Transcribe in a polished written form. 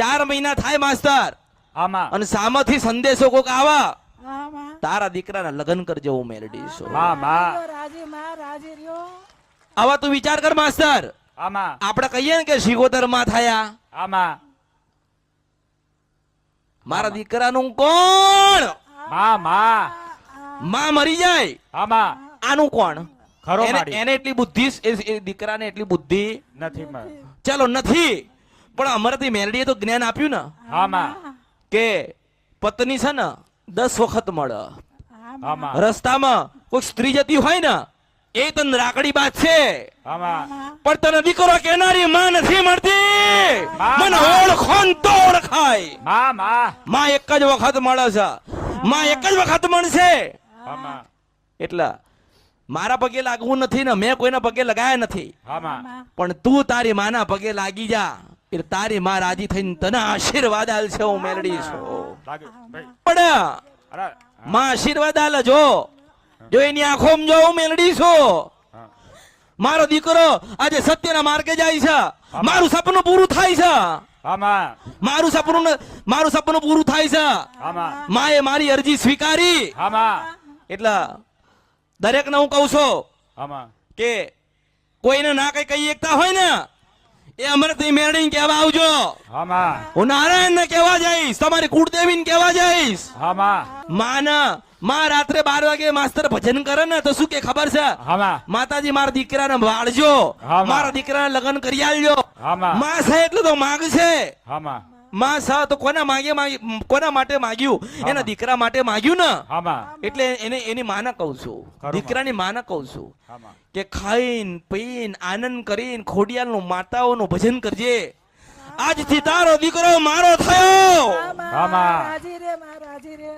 4 મહિના થાય માસ્તર આમાં અને સામેથી સંદેશો કોક આવા હા માં તારા દીકરાના લગ્ન કરજો હું મેલડી છું. રાજી માં રાજી રહ્યો. આવા તું વિચાર કર માસ્તર. આમાં આપણે કહીએ ને કે સિગોતર માં થયા આમાં મારા દીકરાનું કોણ માં મરી જાય આમાં આનું કોણ ખરો એને માડી એને એટલી બુદ્ધિ એ દીકરાને એટલી બુદ્ધિ નથી ચાલો નથી પણ અમારાથી મેલડીએ તો જ્ઞાન આપ્યું ને આમાં કે પત્ની છે ને 10 વખત મળે આમાં રસ્તામાં કોઈ સ્ત્રી જતી હોય ને એ તને રાકડી બાદ છે આમાં પણ તને દીકરો કેનારી માં નથી મળતી. મને ઓળખો ને તો ઓળખાય. માં એક જ વખત મળે છે. માં એક જ વખત મળશે. આમાં એટલે મારા પગે લાગવું નથી ને મેં કોઈના પગે લગાયા નથી આમાં પણ તું તારી માના પગે લાગી જા એટલે તારી માં રાજી થઈને તને આશીર્વાદ આલશે હું મેલડી છું. પણ અરે માં આશીર્વાદ આલે જો એની આંખોમાં જો હું મેલડી છું. મારો દીકરો આજે સત્યના માર્ગે જાય છે. મારું સપનું પૂરું થાય છે. આમાં મારું સપનું પૂરું થાય છે. આમાં માએ મારી અરજી સ્વીકારી. આમાં એટલે દરેકને હું કહું છું આમાં કે કોઈને ના કઈ કહી એકતા હોય ને એ અમરથી મેળવીને કહેવા આવજો. આમાં હું નારાયણને કહેવા જઈશ, તમારી કુળદેવીને કહેવા જઈશ. આમાં માં રાત્રે 12 વાગે માસ્તર ભજન કરે ને તો શું કે ખબર છે? આમાં માતાજી મારા દીકરાને વાળજો, મારા દીકરાને લગ્ન કરી આલજો. માં છે એટલે તો માગશે. આમાં માં છે તો કોના માટે માગ્યું? એના દીકરા માટે માગ્યું ને. આમાં એટલે એની માને કહું છું, દીકરાની માને કહું છું આમાં કે ખાઈને પીને આનંદ કરીને ખોડિયાલનું માતાઓનું ભજન કરજે. આજથી તારો દીકરો મારો થયો. રાજી રે માં રાજી રે.